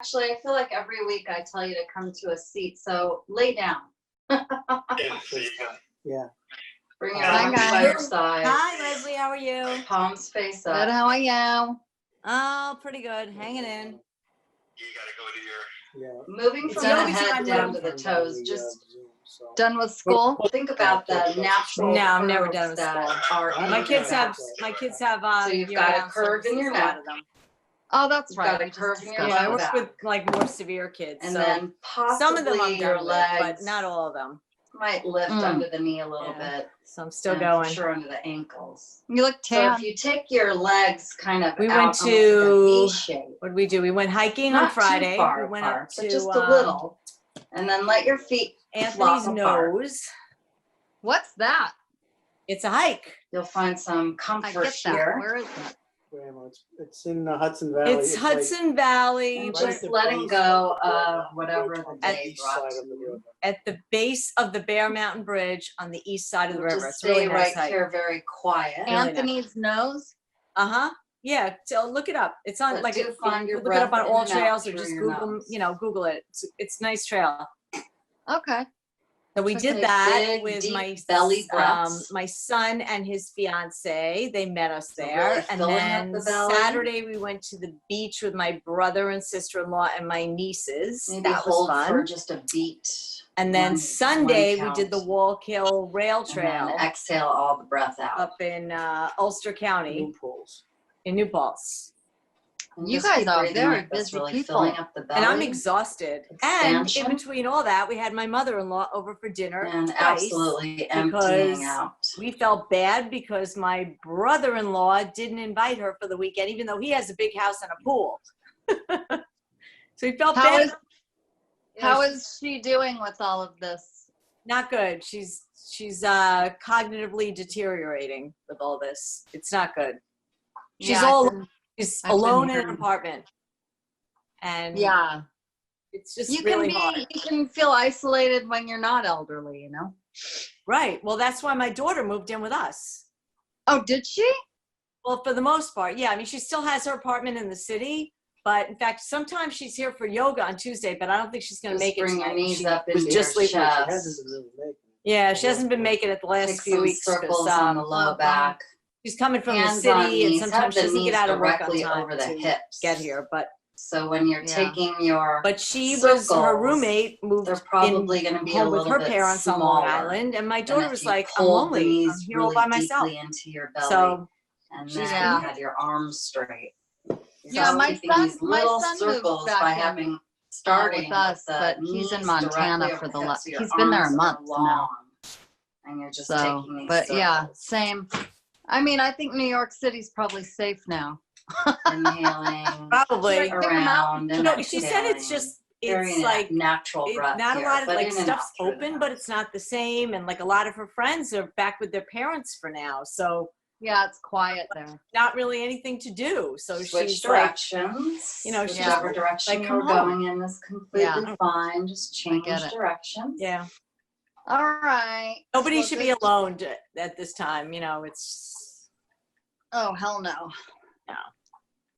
Actually, I feel like every week I tell you to come to a seat, so lay down. Yeah, there you go. Yeah. Bring your Hi, arms by guys. your side. Hi, Leslie. How are you? Palms face Good, up. how are you? Oh, pretty good. Hanging in. You gotta go to your. Yeah. Moving It's from the always head my down move. to the toes. Just Done with school? think about the natural No, I'm never curves done with that are in My your kids back. have So you've got a year-round curve in your services, a lot neck. of them. Oh, that's You've right. got a We just curve in your discussed Yeah, I low work back. with like more severe kids, And so then some of them possibly I'm your done with, legs but not all of them. might lift under the knee a little Yeah. bit. So I'm still and going. For sure under the ankles. You look So tan. if you take your legs kind of We out went almost like a to- V shape, What did we do? We went hiking not on Friday. too far We went apart, up but to just a little, and then let your feet Anthony's flop apart. Nose. What's that? It's a hike. You'll find some I comfort get that. here. Where is that? It's in Hudson Valley. It's Hudson Valley, And right just at the letting base go of the of river, whatever the on day east brought side to of the you. river. at the base of the Bear Mountain Bridge on the east side of the We'll river. just It's really stay nice right hike. here, very quiet. Really nice. Anthony's Nose? Uh-huh. Yeah, so look it up. It's on But like do find your look it up breath on in all and out trails or through just your Google, nose. Google it. It's a nice trail. Okay. So we Take did that big, with deep my belly breaths. my son and his fiance. They met us So there, really and filling up then the belly. Saturday we went to the beach with my brother and sister-in-law and my nieces. Maybe that was hold fun. for just a beat. And then one Sunday we did count. the Wallkill Rail And Trail then exhale all the breath out. up in Ulster County Loopholes. in New Paltz. And You just guys keep are breathing very like this, busy really people. filling up the belly. And I'm exhausted. And Expansion. in between all that, we had my mother-in-law over for dinner. And twice absolutely emptying because out. we felt bad because my brother-in-law didn't invite her for the weekend, even though he has a big house and a pool. So we felt How bad. is how is she doing with all of this? Not good. She's cognitively deteriorating with all this. It's not good. She's she's I've been alone in an hearing. apartment. And Yeah. it's just You really can hard. you can feel isolated when you're not elderly, you know? Right. Well, that's why my daughter moved in with us. Oh, did she? Well, for the most part, yeah. I mean, she still has her apartment in the city, but in fact, sometimes she's here for yoga on Tuesday, but I don't think she's going to Just make it bring your tonight. knees She up was into just your sleeping. chest. Yeah, she hasn't been making it the last Take few some weeks circles because on the low back. she's coming from Hands the on city, and knees. sometimes Have she the doesn't get knees out of work on directly time over the to hips. get here. But So when you're taking your she circles, was her roommate moved they're probably going to be a home with little her bit parents on smaller. Long Island, and my than daughter if was you like, "I'm pulled the lonely. knees I'm here all really by myself." deeply into your belly, So and she's then been- you had your arms straight. Yeah, my keeping son- these my little son moved circles back by in, having starting with us, the but he's in knees Montana directly for over the hips, last. so your He's been there a arms are month now. long, and you're just So, taking these but yeah, circles. same. I mean, I think New York City's probably safe now. Inhaling probably. Right. Pick 'em out. around and No, she said it's exhaling. just Very it's like natural it's breath not a here, lot of but like in and stuff's out through the open, but nose. it's not the same. And like a lot of her friends are back with their parents for now, so Yeah, it's quiet there. not really anything to do. So Switch she's like, directions. you know, she's whichever direction like, you're come home. going in is completely Yeah. fine. Just change get it. directions. yeah. All right. Nobody Well, should be just- alone at this time. You know, it's Oh, hell no. No.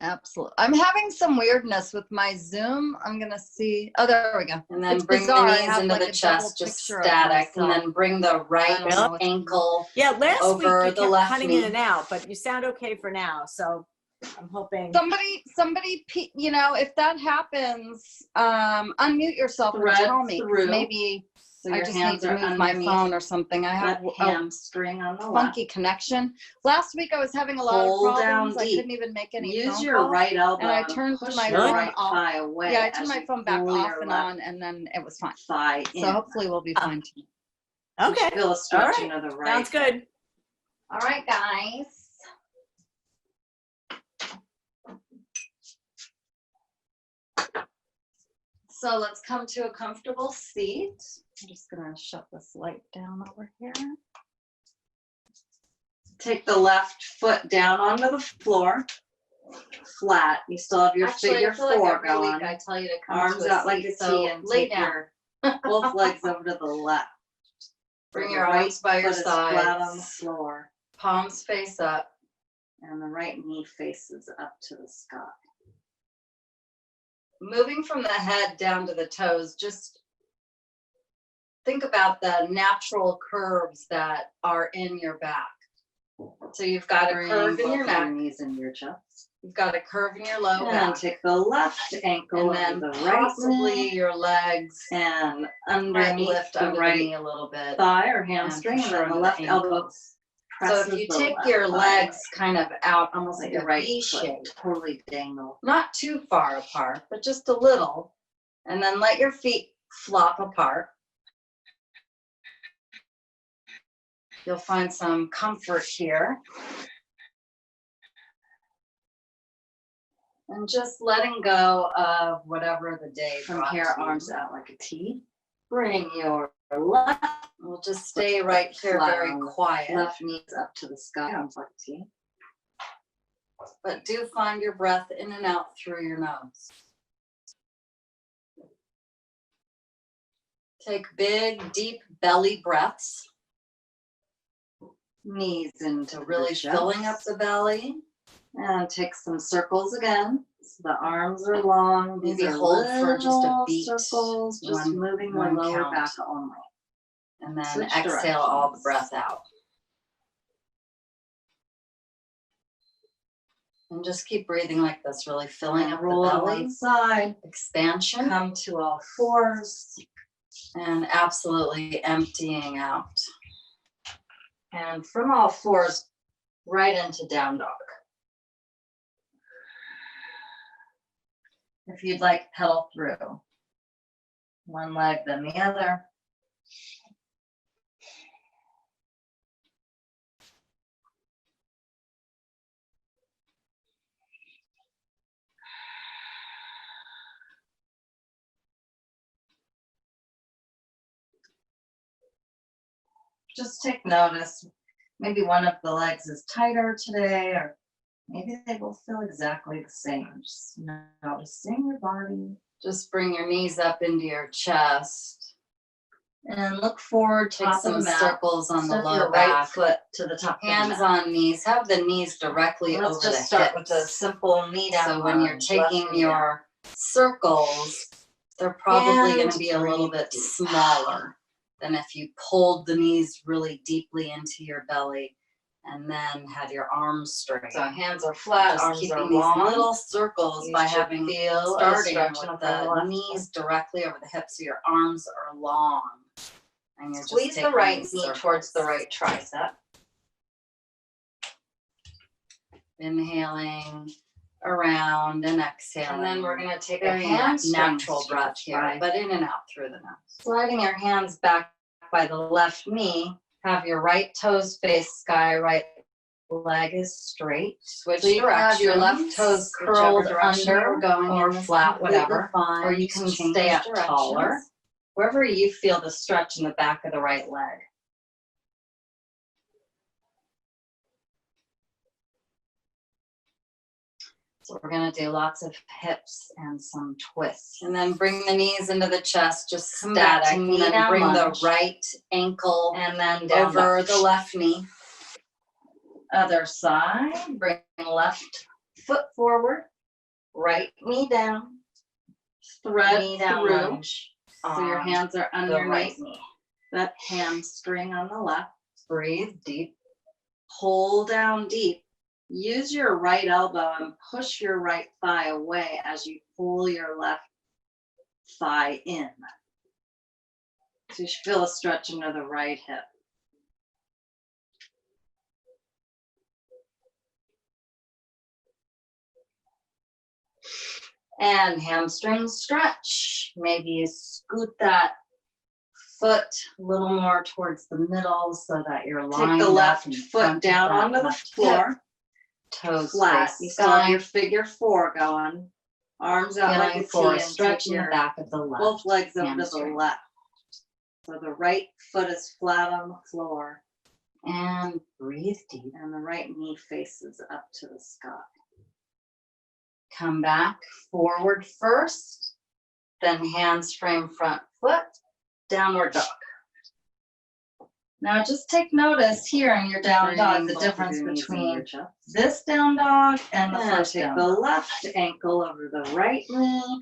Absolutely. I'm having some weirdness with my Zoom. I'm going to see. Oh, there we go. And then It's bring bizarre. I the knees have, into like, the a chest, double just picture of static, and myself. then bring the I right don't know what's ankle. yeah. Last week Over you the kept left cutting in knee. and out, but you sound okay for now. So I'm hoping. Somebody, you know, if that happens, unmute yourself and Thread tell me. 'Cause through. maybe So I your just need hands to are move my underneath phone or something. I have that a hamstring on the left. funky connection. Last week I was having a lot of Pull down problems. I deep. couldn't even make any Use phone your calls. right elbow and I and turned push my your phone right off. thigh away. Yeah, I turned as my you phone back pull off your and left on, and then it was fine. thigh in. So hopefully we'll be fine too. Okay. Feel a stretch All right. into the right. Sounds good. All right, guys. So let's come to a comfortable seat. I'm just gonna shut this light down over here. Take the left foot down onto the floor, flat. You still have your Actually, figure I feel like four every going. week I tell you to come Arms to a out like seat, a T so and lay take down. your both legs over to the left. Bring The your right arms by your foot is flat on the sides. floor, Palms face up. and the right knee faces up to the sky. moving from the head down to the toes, just think about the natural curves that are in your back. So you've got a curve in your neck, Knees into your chest. you've got a curve in your low And back, take the left ankle and then over the right possibly knee your legs and might underneath lift the under the right knee a little bit. thigh or and hamstring, for and sure then the under left elbow ankles. So presses if you the take left your thigh legs kind of out, almost let like your a right V foot shape, totally dangle. not too far apart, but just a little, and then let your feet flop apart. You'll find some comfort here. And just letting go of whatever the day From brought here, to you. arms out like a T. Bring your left We'll just stay right here very quiet, left knees up to the sky, arms like a T. but do find your breath in and out through your nose. Take big, deep belly breaths, Knees into really the filling up chest. the belly. And take some circles again. So the arms are long. These Maybe are hold for just a little beat. circles, just One- moving the one lower count. back only. And then Switch exhale all the directions. breath out. And just keep breathing like this, really filling And up the roll to belly, one side. expansion, Come to all fours. and absolutely emptying out. And from all fours, right into down dog. If you'd like, pedal through. One leg, then the other. Just take notice. Maybe one of the legs is tighter today, or maybe they both feel exactly the same. Just noticing your body. Just bring your knees up into your chest. And look forward, Take top of some the mat. circles on the Step low your right back. foot to the top of the Hands mat. on knees. Have the knees directly Let's over just the start hips. with a simple knee down. So when you're lunge, taking left knee down. your circles, they're probably going to And be a little breathe bit deep. smaller than if you pulled the knees really deeply into your belly and then had your arms straight. So hands are flat, Just arms keeping are these long. little circles You by should having feel a starting stretch with in the the left knees directly over the hips, so your arms are long. And you're just Squeeze the taking right these knee circles. towards the right tricep. Inhaling around and exhaling. And then we're going to take a Very hamstring natural breath stretch here, by but in and out through the nose. sliding your hands back by the left knee. Have your right toes face sky, right leg is straight. Switch So you can have your left directions, toes whichever curled direction under you're going or in is flat, completely whatever. fine. Or you Just can change stay up directions. taller, wherever you feel the stretch in the back of the right leg. So we're gonna do lots of hips and some twists. And then bring the knees into the chest, just Come back to static. And knee then down bring lunge. the right ankle And then down over dog. the left knee. Other side, bring left foot forward, right knee down, thread Knee down through. lunge. So your on hands are the underneath right knee. that hamstring on the left. Breathe deep. Pull down deep. Use your right elbow and push your right thigh away as you pull your left thigh in. So you should feel a stretch under the right hip. And hamstring stretch. Maybe you scoot that foot a little more towards the middle so that you're lined Take the up left in front foot of down that onto the left floor. hip. Toes Flat. face You still have sky. your figure four going. Arms out like a Feeling T for a and stretch take in the your back of the left. both legs over to the hamstring. left. So the right foot is flat on the floor And breathe deep. and the right knee faces up to the sky. Come back forward first, then hands frame front foot, Downward dog. Now just take notice here in your down dog, the Bring both of difference your knees into your between chest. this down dog and the And first take down the dog. Left ankle over the right knee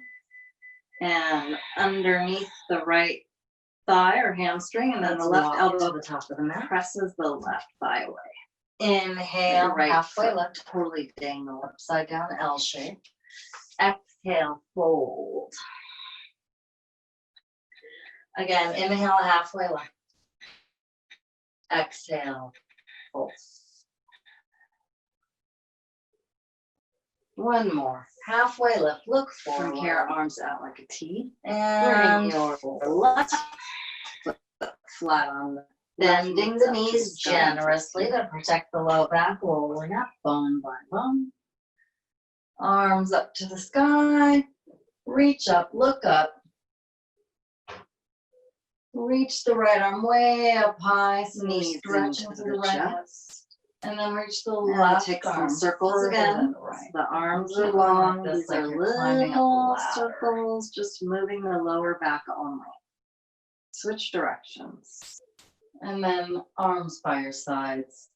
And underneath the right thigh or hamstring, and then the Let's left walk elbow to the top of the mat. presses the left thigh away. Inhale, Right halfway foot lift. totally dangle. Upside down L shape. Exhale, fold. Again, inhale, halfway lift. Exhale, fold. One more. Halfway lift, look From forward. here, arms out like a T. And Bring your fold. left foot flat on the Bending left the knee up to knees sky. generously to protect the low back, rolling up bone by bone. Arms up to the sky. Reach up, look up. Reach the right arm way up high, so you're Knees stretching into through the the right hip. chest. And then reach the And left take arm some circles further again. than the right. The arms Keep are going like long. this, These like are you're climbing up a little ladder. circles, just moving the lower back only. Switch directions. And then arms by your sides.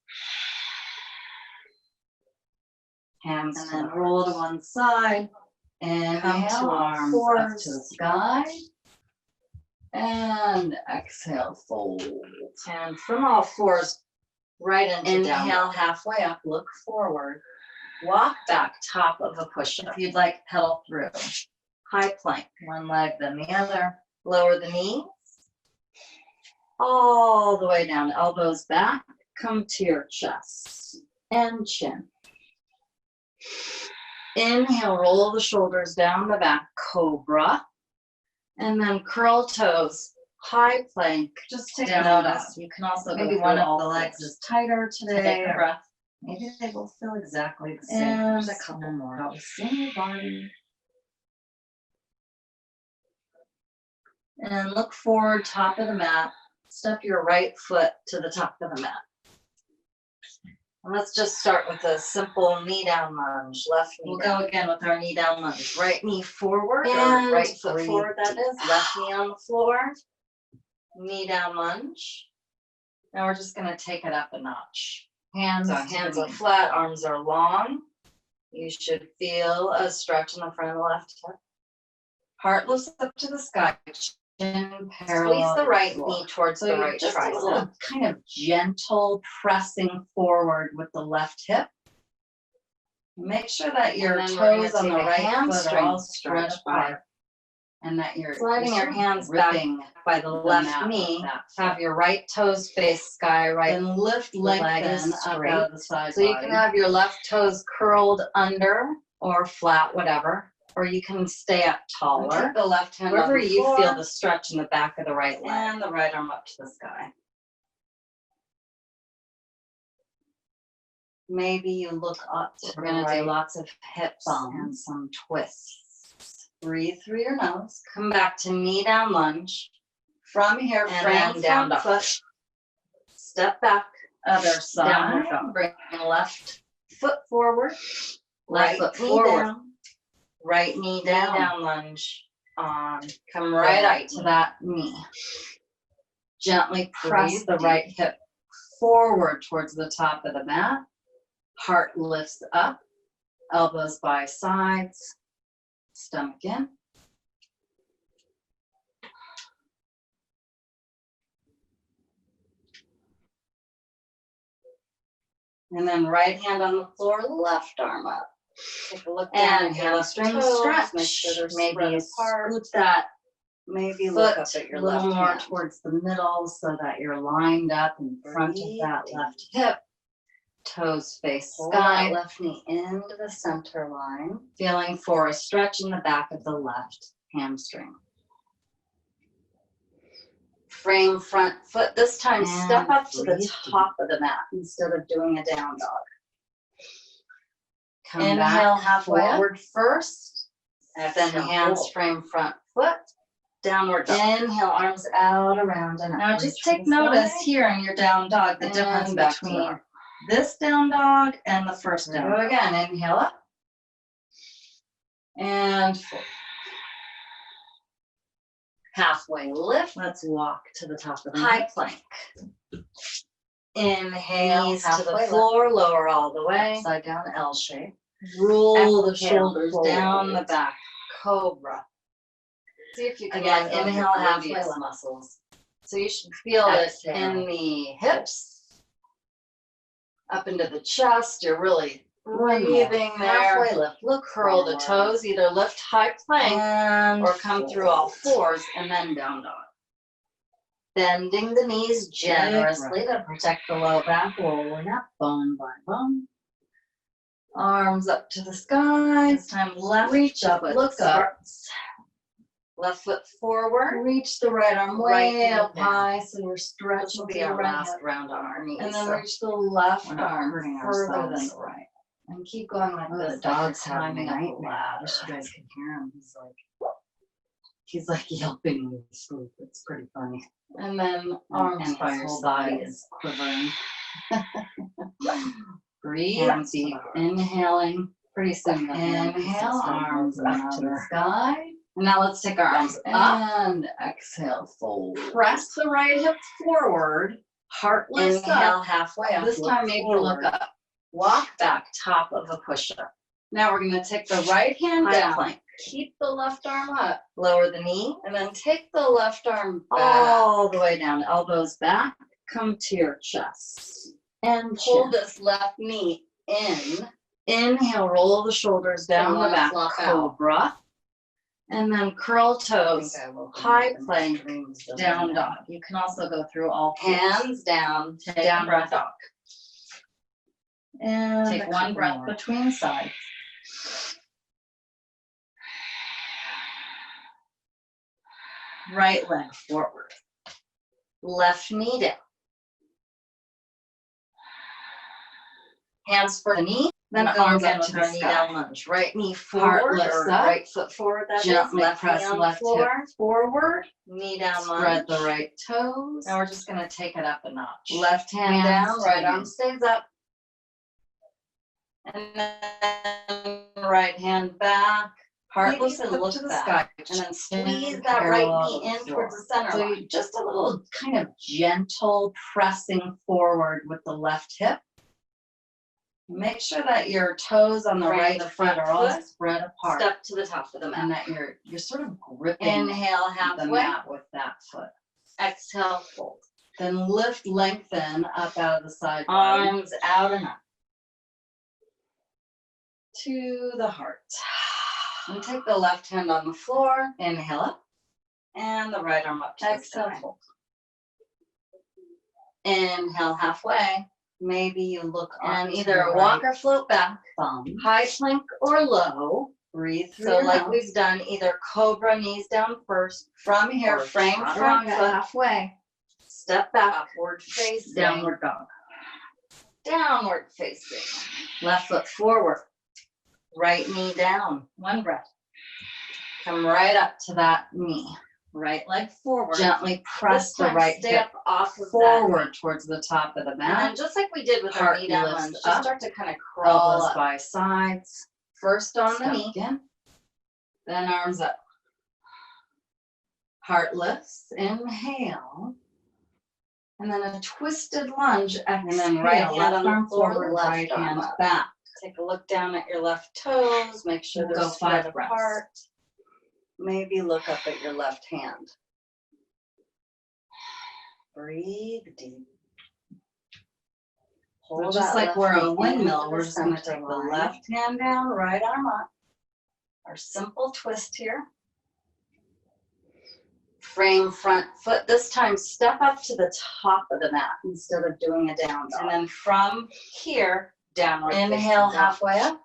Hands And to then the roll to heart. one side. Inhale, to all arms up fours. to the sky. And exhale, fold. And from all fours, right into down. Inhale, halfway up, look forward. Walk back, top of a push-up. If you'd like, pedal through. High plank, one leg, then the other. Lower the knees. All the way down, elbows back. Come to your chest and chin. Inhale, roll the shoulders down the back, cobra. And then curl toes, high plank. Just take Down notice. dog. You can also Maybe maybe one one of of the the legs legs is tighter today. Take a or breath. maybe they both feel exactly the same. And There's a couple more. Notice in your body. And look forward, top of the mat. Step your right foot to the top of the mat. And let's just start with a simple knee down lunge. Left knee down. We'll go again with our knee down lunge. Right knee forward, And or right foot breathe forward, that deep. is. Left knee on the floor. Knee down lunge. Now we're just gonna take it up a notch. Hands are flat, arms are long. You should feel a stretch in the front of the left hip. Heart lifts up to the sky. Chin parallel. Squeeze the right knee towards the right just a tricep. little Kind of gentle pressing forward with the left hip. Make sure that your And then we're gonna toes on the take a right foot are all hamstring spread stretch apart. And that you're Sliding your sort of hands back gripping by the the left mat with knee. that foot. Have your right toes face sky, right Then lift, the leg is lengthen up straight. out of the side So you body. can have your left toes curled under or flat, whatever, or you can stay up And taller. keep the left hand on Wherever the you floor. feel the stretch in the back of the right leg. And the right arm up to the sky. Maybe you look up. We're gonna do lots of hips and some twists. Breathe through your nose. Come back to knee down lunge. From here, And frame then down front dog. foot. Step back. Other side. Downward dog. Bring left foot forward. Left Right foot knee forward. down. Right knee down. down lunge on. Come right right up to that knee. Gently press Breathe the deep. right hip forward towards the top of the mat. Heart lifts up. Elbows by sides. Stomach in. And then right hand on the floor, left arm up. Take a look down And at your left hamstring toes. stretch. Make sure they're Maybe spread you apart. scoot that. Maybe Foot look up at your a little left more hand. towards the middle so that you're lined up in front of Breathe that deep. left hip. Toes face Hold sky. that left knee into the center line. Feeling for a stretch in the back of the left hamstring. Frame front foot. This time, step And up to the breathe top of the mat instead of doing a down dog. Come Inhale, back halfway up. forward first. Then Exhale, hands fold. frame front foot. Downward dog. Inhale, arms out around and up. Now just Reach for take the notice sky. here in your down dog, the And difference back to the between heart. this down dog and the first Here down we dog. go Again, inhale up. And fold. Halfway lift. Let's walk to the top of the High mat. plank. Inhale, Knees to to the the floor, lower all the way. Upside down L shape. Roll the Exhale, shoulders fold. down the back. Cobra. See if you can Again, let go of your inhale halfway gluteus lift. muscles. So you should feel it Exhale. in the hips, up into the chest. You're really breathing there. Halfway lift. Look Curl the forward. toes, either lift high plank And or come through all forward. fours and then down dog. Bending the knees generously to protect the low back, rolling up bone by bone. Arms up to the sky. This time left Reach up, foot look up. starts. Left foot forward. Reach the right arm Right way knee up down. high, so you're This stretching will to be the our right last hip. round on our knees. And then so reach the left we're not arm hurting further than ourselves. the right. And keep going like Oh, this. the dog's like you're having a climbing up nightmare. ladder. I wish you guys could hear him. He's like yelping in his sleep. It's pretty funny. And then arms And by his your whole body side. is quivering. Breathe Hands to deep, the heart. inhaling. Pretty soon the hand Inhale, pieces arms one up to the another. sky. And now let's take our arms up. And exhale, fold. Press the right hip forward. Heart lifts Inhale up. halfway up. This look time maybe look forward. up. Walk back, top of a push-up. Now we're going to take the right hand High down. plank. Keep the left arm up. Lower the knee. And then take the left arm back. All the way down. Elbows back. Come to your chest. And Pull chin. this left knee in. Inhale, roll the shoulders down the wanna back, flop out. cobra. And then curl toes, I will high come up plank, and dreams of down the dog. You can also go through all fours. Hands down, take Down a breath. dog. And Take a one couple breath more. between sides. Right leg forward. Left knee down. Hands for the knee, then We'll go arms again up to with the our knee sky. down lunge. Right knee Heart forward, lifts or up. right foot forward, that is. Gently Left press knee on the left hip floor. forward. Knee down lunge. Spread the right toes. Now we're just gonna take it up a notch. Left hand Hands down, to right the arm knee. stays up. And then right hand back. Heart Maybe lifts and look look to the back. sky. And then squeeze And that right parallel knee in to the towards floor. the center So line. you Just a little kind of gentle pressing forward with the left hip. Make sure that your toes on the Frame right the foot front are all foot. spread apart. Step to the top of the And mat. that you're sort of gripping Inhale the halfway. mat with that foot. Exhale, fold. Then lift, lengthen up out of the side body Arms out and up. to the heart. And take the left hand on the floor. Inhale up. And the right arm up to the Exhale, sky. fold. Inhale halfway. Maybe you look up And to either the walk right or float back. thumb. High plank or low. Breathe through So your like mouth. we've done, either cobra, knees down first. From here, Or frame chaturanga front foot. halfway. Step back. Upward facing. Downward dog. Downward facing. Left foot forward. Right knee down. One breath. Come right up to that knee. Right leg forward. Gently press This the time, right hip step off of that. forward towards the top of the And then mat. just like we did with our Heart knee down lifts lunge, just up. start to kind of crawl Elbows up. by sides. First on the Step knee. again. Then arms up. Heart lifts. Inhale. And then a twisted lunge. Exhale. And then right hand left on the arm floor, forward, left right arm hand up. back. Take a look down at your left toes. Make sure We'll they're go spread 5 breaths. apart. Maybe look up at your left hand. Breathe deep. So Hold just that like left we're a knee windmill, into we're the just gonna center take the line. left hand down, right arm up. Our simple twist here. Frame front foot. This time, step up to the top of the mat instead of doing a down dog. And then from here, downward. Inhale facing dog. halfway up.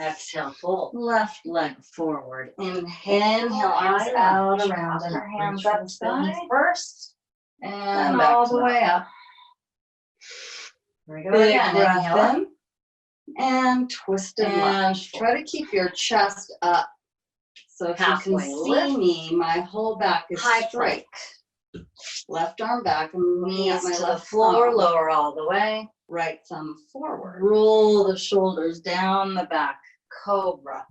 Exhale, fold. Left leg forward. Inhale, arms high out lunge. around Pop and your up. hands Reach up for the sky. sky. First, And and back all to the the way up. here we go Big again. breath Inhale up. in. And twisted And lunge. Try to keep your chest up. So if you Halfway can lift. see me, my whole back is High straight. Left arm back. I'm looking at Knees my to the left floor, thumb. lower all the way. Right thumb forward. Roll the shoulders down the back. Cobra.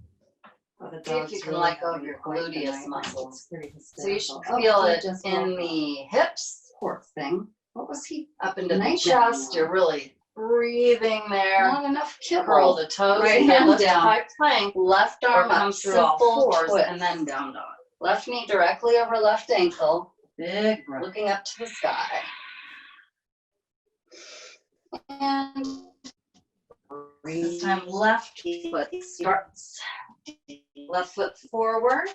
Oh, the See if dog's you can really let go of having your quite the gluteus night. muscles. It's pretty So you should hysterical. feel Oh, it just in woke up. the hips, Poor thing. What was he? up into the Night chest. now. You're really breathing there. Not enough kibble. Curl the toes. Right either hand lift down. high plank. Left arm Or come up through all simple fours twist. and then down dog. Left knee directly over left ankle, Big breath. looking up to the sky. And this time left foot starts. Left foot forward,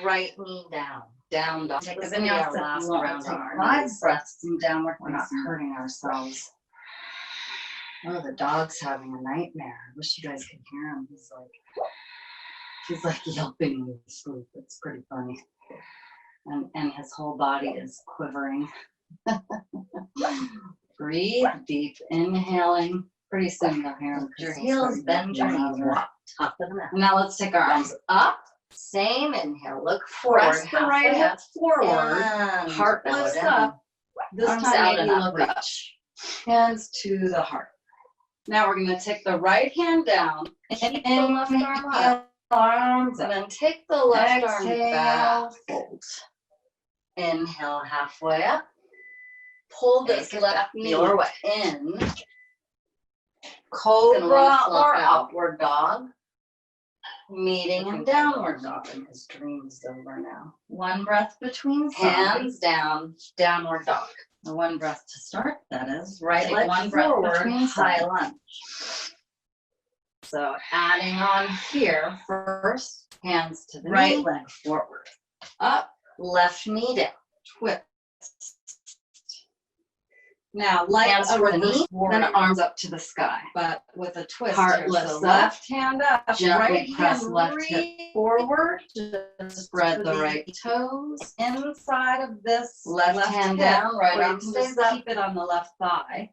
right knee down. Down dog. Take This a will be our vinyasa. last We'll round take on our 5 knees. breaths in downward We're not facing. hurting ourselves. Oh, the dog's having a nightmare. I wish you guys could hear him. He's like yelping in his sleep. It's pretty funny. And his whole body is quivering. Breathe deep, inhaling. Pretty soon you'll hear him. Your heels, bend your knees, walk top of the mat. Now let's take our arms up. Same inhale. Look forward. Press the right halfway hip up. forward. And Heart bow lifts down. up. This Arms time out maybe and up, look up. reach. Hands to the heart. Now we're going to take the right hand down, keep the left arm up, Arms and up. then take the left arm Exhale, back. fold. Inhale halfway up. Pull this Take it left back knee your way. in. Cobra Flop or out. upward dog. Meeting in downward dog. His dream's over now. One breath between Hands down, downward dog. One breath to start, that is. Right Take leg one breath forward, between high sides. lunge. So adding on here first, hands to the Right knee, leg forward. up, left knee down, Twist. Now, like hands a for the reverse knee, warrior, then arms up to the sky. but with a twist. Heart here. lifts So up. left hand up, Gently right press hand left hip reach forward, just spread to the right toes, inside of this left hand hip, down, right or you arm can stays just up. keep it on the left thigh.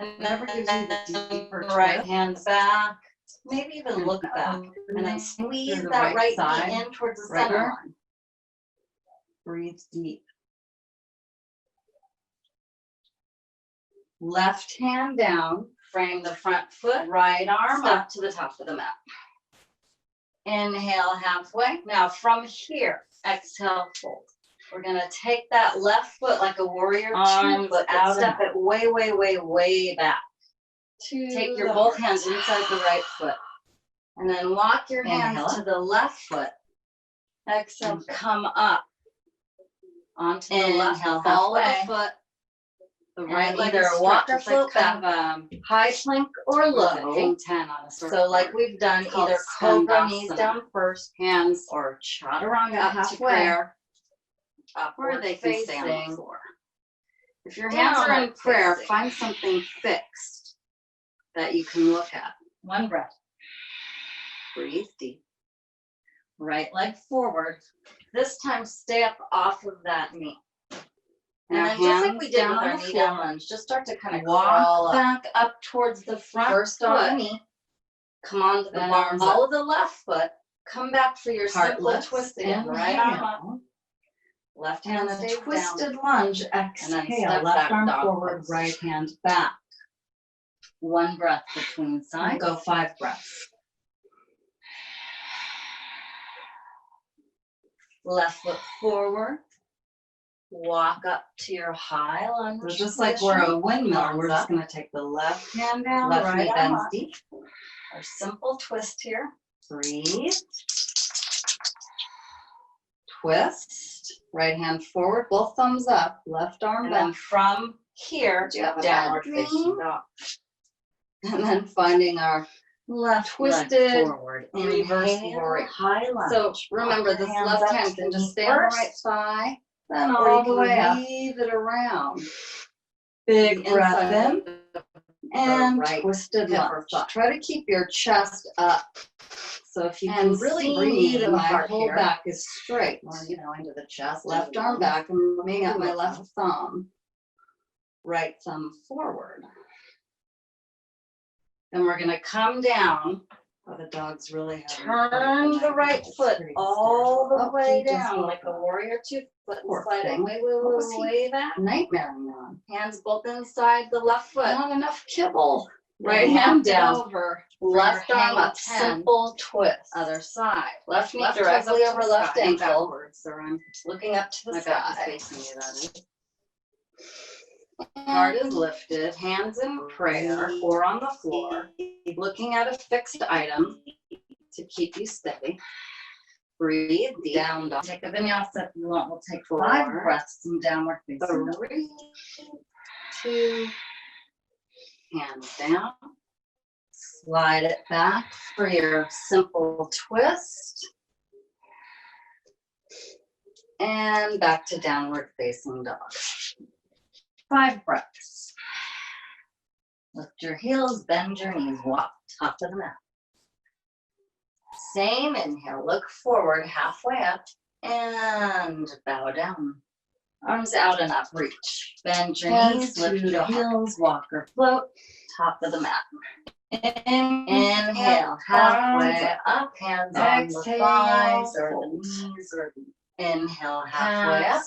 And never gives you the deeper Right twist. hand back, maybe even look back, and then squeeze the that right side. knee in towards the Right center arm. line. Breathe deep. Left hand down, frame the front foot, Right arm step up. to the top of the mat. Inhale halfway. Now from here, exhale, fold. We're gonna take that left foot like a warrior Arms 2 foot, out and and step it way, way, way, way back. Take your both hands inside the right foot. And then lock your hands Inhale. to the left foot. Exhale, And come up. Onto the left, Inhale, follow halfway. the foot. The And right leg either is walk straight, or just like float kind of high plank or low. hang 10 on a surfboard. So like we've done, It's called either cobra, knees Skandasana. down first, Hands or chaturanga up to halfway. prayer, Upward or they can stay on the facing. floor. If your hands are in Downward prayer, facing. find something fixed that you can look at. One breath. Breathe deep. Right leg forward. This time, stay up off of that knee. And Now then just like hands we did down with on our the knee floor. down lunge, just start to kind of crawl Walk up. back up towards the front First on the foot. knee, come onto the Then bar, arms follow the left foot, come back for your Heart simple lifts, twist again. Right arm up, inhale. left hand And a stays twisted down. lunge, then exhale, step left back, arm dog forward, pose. right hand back. One breath between And sides. go 5 breaths. Left foot forward. Walk up to your high lunge. So just like we're a windmill, Arms we're just up. gonna take the left hand down, Left right knee arm bends up. deep. Our simple twist here. Breathe. Twist. Right hand forward, both thumbs up, left arm And then back. from here, Do you have a downward bad facing dream? dog. And then finding our Left twisted leg forward. reverse Inhale, warrior. high lunge. So remember, Walk this your hands left up hand to can the just stay on the right first, thigh, then or all you the can way up. weave it around. Big The breath inside in of the and right twisted hip lunge. or thigh. Try to keep your chest up. So if you And can really see breathe me, in the my heart whole here. back is straight. Or, into the chest. Left arm back, I'm looking at my left thumb. Right thumb forward. Then we're gonna come down, Oh, the dog's really having turn the right foot all the way down like a war. warrior 2 foot and Poor slide it thing. way, What was he way back. nightmaring on? Hands both inside the left foot. Not enough kibble. Right And hand walk it down. over. Left Hang arm up, 10. simple twist. Other side. Left knee Left toes directly up to over the left sky, and ankle, backwards, so I'm looking up to the my back is sky. facing you, that is. Heart is lifted, hands in prayer or on the floor, looking at a fixed item to keep you steady. Breathe deep. Down dog. Take a vinyasa if you want. We'll take 5 breaths in downward facing. 3, 2, hands down. Slide it back for your simple twist. And back to downward facing dog. 5 breaths. Lift your heels, bend your knees, walk top of the mat. Same inhale, look forward, halfway up, and bow down. Arms out and up, reach. Bend your knees, lift your heels, walk or float, top of the mat. Inhale, halfway up, hands on the thighs or the knees, or inhale, halfway up.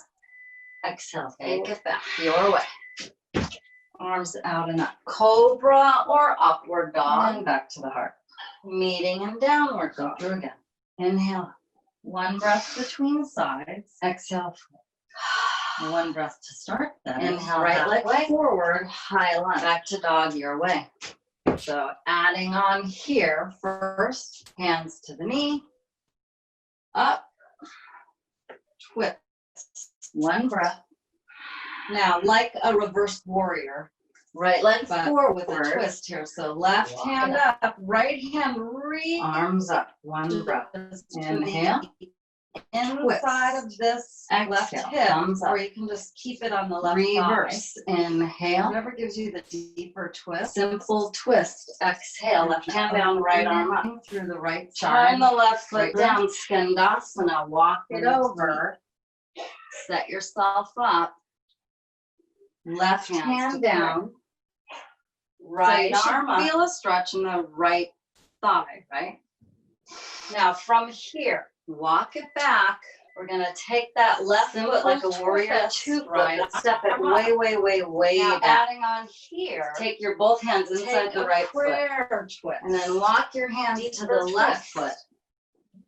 Exhale, take it back your way. Arms out and up. Cobra or upward dog. And back to the heart. Meeting and downward dog. Through again. Inhale. 1 breath between sides. Exhale. 1 breath to start. Then inhale, right leg forward, high lunge. Back to dog your way. So adding on here first, hands to the knee, up, twist. 1 breath. Now, like a reverse warrior, right leg forward with a twist here. So left hand up, right hand reach. Arms up. 1 breath. Inhale. Inside of this left hip, or you can just keep it on the left reverse. Inhale. Whatever gives you the deeper twist. Simple twist. Exhale. Left hand down, right arm up through the right side. Turn the left foot down. Skandasana. Walk it over. Set yourself up. Left hand down. Right arm up. Feel a stretch in the right thigh, right? Now from here, walk it back. We're going to take that left foot like a warrior 2 foot. Step it way now, back. Adding on here. Take your both hands inside the right foot. Twist. And then walk your hands to the left foot.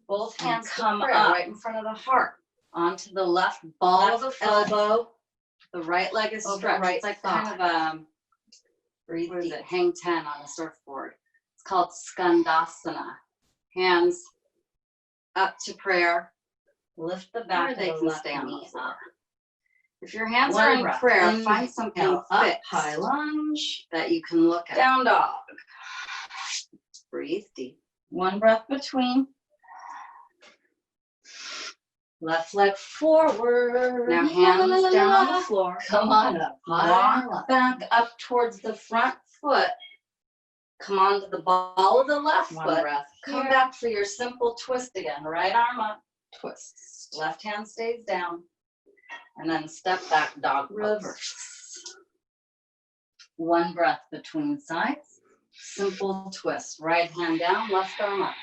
Both hands come up right in front of the heart. Onto the left ball of the elbow. The right leg is stretched. Right, it's like kind of breathe deep. Hang 10 on a surfboard. It's called Skandasana. Hands up to prayer. Lift the back. Or they can stay on the up. If your hands are in prayer, find something fixed. High lunge that you can look at. Down dog. Breathe deep. 1 breath between. Left leg forward. Now hands down on the floor. Come on up. Walk back up towards the front foot. Come onto the ball of the left foot. Come back for your simple twist again. Right arm up. Twist. Left hand stays down. And then step back, dog reverse. 1 breath between sides. Simple twist. Right hand down, left arm up.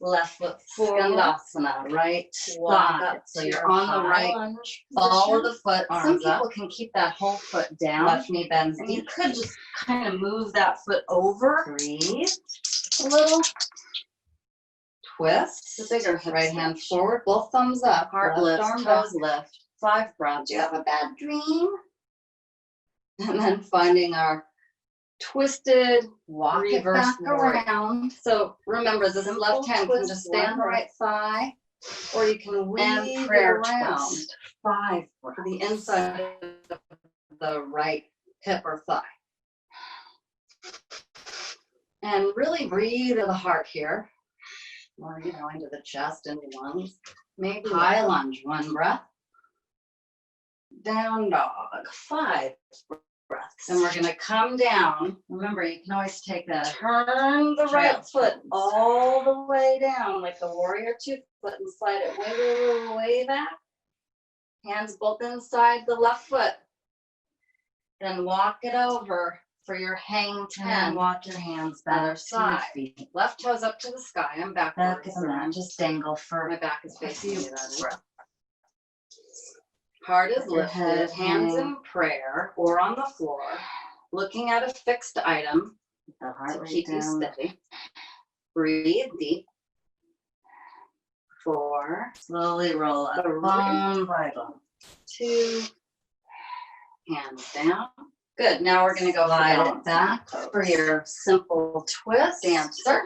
Left foot forward. Skandasana, right walk up. So you're on the right ball of the foot. Some people can keep that whole foot down. Left knee bends. And you could just kind of move that foot over. Breathe a little. Twist. The bigger hip. Right hand forward. Both thumbs up. Heart lift. Toes lift. 5 breaths. Do you have a bad dream? And then finding our twisted walk it back around. So remember, this left hand can just stay on the right thigh, or you can weave prayer around. 5 for the inside of the right hip or thigh. And really breathe to the heart here, or into the chest and the lungs. Maybe high lunge. 1 breath. Down dog. 5 breaths. And we're going to come down. Remember, you can always take that. Turn the right foot all the way down like the warrior 2 foot and slide it way back. Hands both inside the left foot. Then walk it over for your hang 10. And walk your hands back. Other side. Left toes up to the sky. I'm backwards. Just dangle for my back is facing you. Heart is lifted, hands in prayer or on the floor, looking at a fixed item to keep you steady. Breathe deep. 4, slowly roll up. Bone by bone. 2, hands down. Good. Now we're going to go slide it back for your simple twist. Dancer.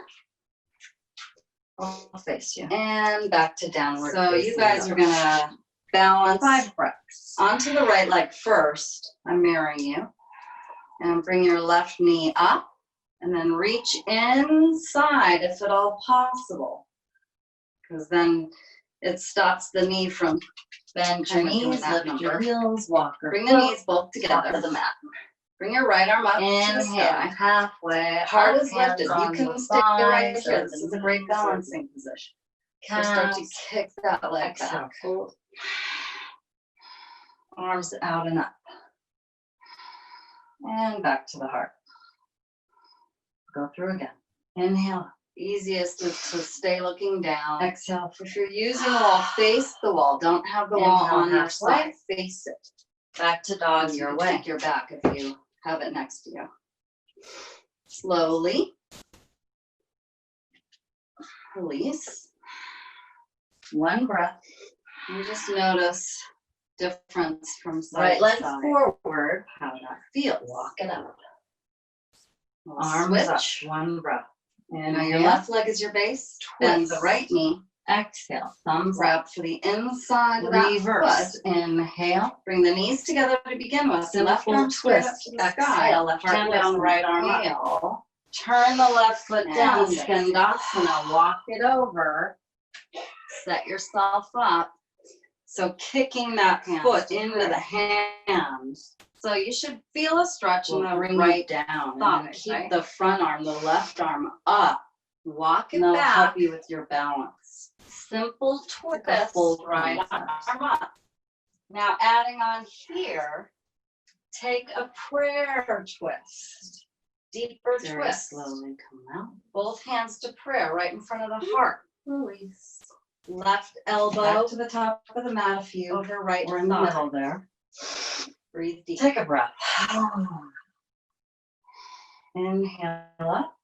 I'll face you. And back to downward. So you facing guys dog. are gonna balance 5 breaths. onto the right leg first. I'm mirroring you. And bring your left knee up and then reach inside if at all possible. Because then it stops the knee from Bend your kind of doing knees, that lift your number. heels, walk or Bring the float. knees both together. Top of the mat. Bring your right arm up to the Inhale, sky. halfway. Heart up, is lifted. hands You on can the stay right thighs here. or This the is a great knees or balancing position. So start to calves. kick that leg Exhale, back. fold. Arms out and up. And back to the heart. Go through again. Inhale. Easiest is to stay looking down. Exhale. If you're using the wall, face the wall. Don't have the wall Inhale, on your halfway. side. Face it. Back to dog You your can way. kick your back if you have it next to you. Slowly. Release. 1 breath. And just notice difference from side Right to leg side. forward. How that feels. Walk it up. We'll Arms up. switch. 1 breath. And now your Inhale. left leg is your base. Bend the Twist. right knee. Exhale. Thumbs up. Grab for the inside of that Reverse. foot. Inhale. Bring the knees together to begin with. Simple Left arm straight up twist. to the sky. Exhale. Left Heart hand lifts, down, right arm up. inhale. Turn the left foot down. And Skandasana. Walk it over. Set yourself up. So kicking that Hands foot to into prayer. the hand. So you should feel a stretch in We'll the bring you right down in a thumb. minute, Keep right? the front arm, the left arm up. Walk it And that'll back. help you with your balance. Simple twist. a full Right concept. arm up. Now adding on here, take a prayer twist. Deeper Very twist. slowly come out. Both hands to prayer, right in front of the heart. Release. Left elbow Back to the top of the mat if you over right were in the thigh. middle there. Breathe deep. Take a breath. Inhale up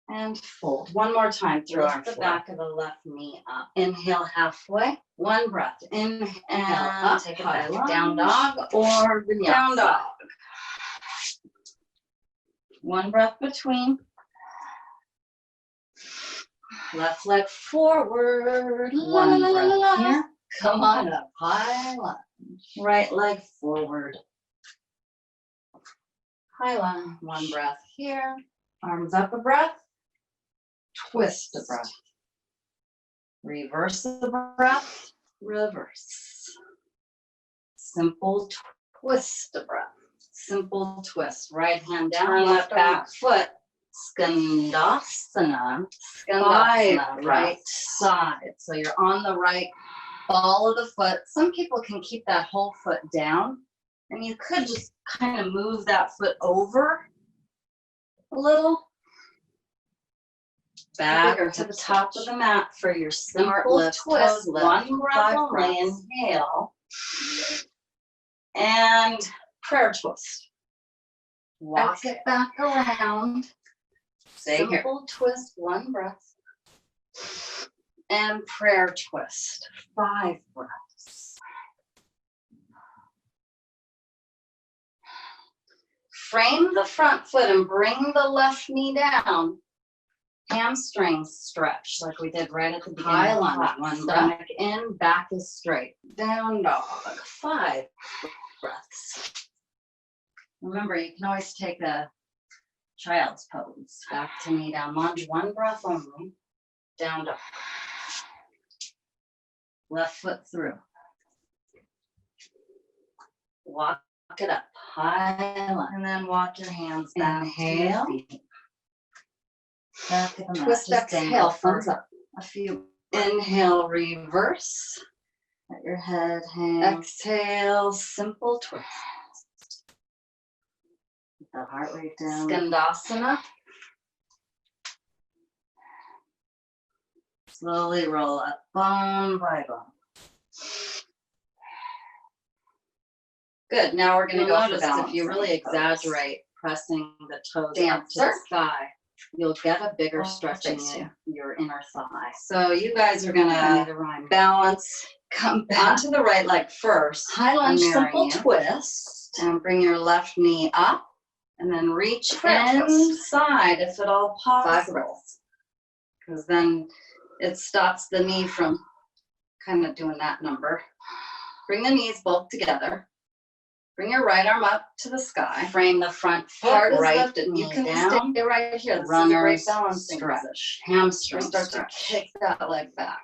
And fold. One more time. Through Lift the the back of the left knee up. Inhale halfway. One breath. Inhale and up. take it high back. lunge. Down dog or vinyasa. Down dog. One breath between. Left leg forward. One La, la, la, la, breath la. here. Come on up. High lunge. Right leg forward. High lunge. One breath here. Arms up a breath. Twist a breath. Reverse the breath. Reverse. Simple twist a breath. Simple twist. Right hand down. Turn Left that back back. foot. Skandasana. Five Skandasana. Right breaths. side. So you're on the right ball of the foot. Some people can keep that whole foot down. And you could just kind of move that foot over a little. Back Bigger to the hip top of stretch. the mat for your Smart simple lift, twist. toes lift. One breath 5 only. breaths. Inhale. And prayer twist. Walk it back around. Stay here. Simple twist, one breath. And prayer twist, 5 breaths. Frame the front foot and bring the left knee down. Hamstrings stretch like we did right at the beginning. High lunge, one stomach in, back is straight. Down dog, 5 breaths. Remember, you can always take a child's pose. Back to knee down lunge, one breath only. Down dog. Left foot through. Walk it up, high lunge. And then walk your hands back. Inhale. To your feet. Back of the mat. Twist, Just exhale, dangle thumbs for up. A few. Inhale, reverse. Let your head hang. Exhale, simple twist. Keep the heart rate down. Skandasana. Slowly roll up, bone by bone. Good, now we're gonna You'll go for notice balance. if you really exaggerate pressing the toes up to Dancer. the sky, you'll get a bigger I'll stretch in face your inner thigh. So you guys are I gonna need a rhyme. balance, come onto the right leg first. High lunge, mirroring simple you. twist. And bring your left knee up and then reach Prayer twist. inside if at all 5 possible. breaths. because then it stops the knee from kind of doing that number. Bring the knees both together. Bring your right arm up to the sky. Frame the front foot, Heart is right lifted. You knee can down. stay right here. This is a Runner's great balancing stretch. position. Hamstring Start stretch. to kick that leg back.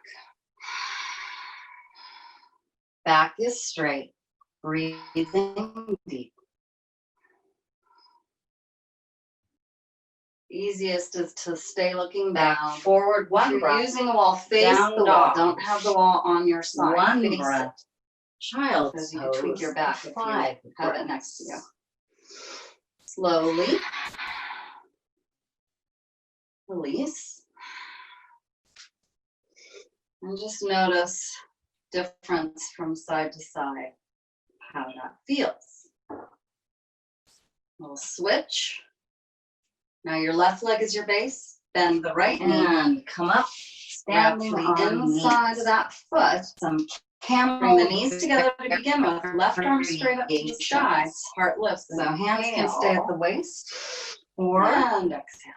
Back is straight. Breathing deep. Easiest is to stay looking Back down. forward If one you're breath. using the wall, face Down the wall. dog. Don't have the wall on your side. One Face breath. it. Child's Because you pose. can tweak your back if you 5 have it next to you. Slowly. Release. And just notice difference from side to side, how that feels. We'll switch. Now your left leg is your base. Bend the right knee. And come up. Standing Roughly on inside knees. of that foot. Some camel. Bring the knees together to begin with. Left arm straight up to the sky. variations. Heart lifts. So hands can stay at the waist. Or And exhale.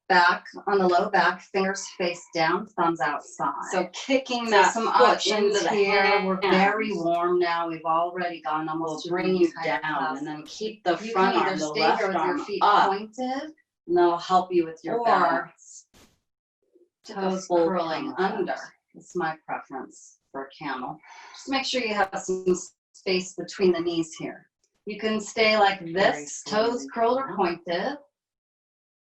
Back on the low back, fingers face down, thumbs outside. So kicking So that some foot options into the here. hand. We're very warm now. We've already gone We'll almost to bring the you entire down class. and then keep the You front can arm, either the stay left here with arm your feet up, pointed, and that'll help you with your or balance. toes Full curling camel under. pose. It's my preference for camel. Just make sure you have some space between the knees here. You can stay like Very this, toes slowly curled or down. pointed,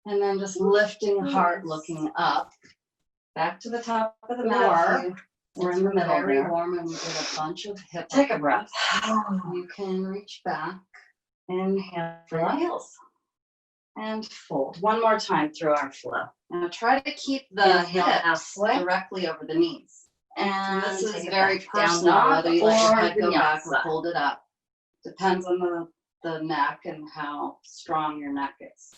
and then just lifting heart, looking up. Back to the top of the mat. Or We're it's in the middle very there. warm and we did a bunch of hip. Take a breath. ups. You can reach back. Inhale. For the heels. And fold. One more time through our flow. Now try to keep the Inhale hips halfway. directly over the knees. And This is take it very back. Down personal, dog whether you let your or head go back or vinyasa. hold it up. Depends on the neck and how strong your neck is.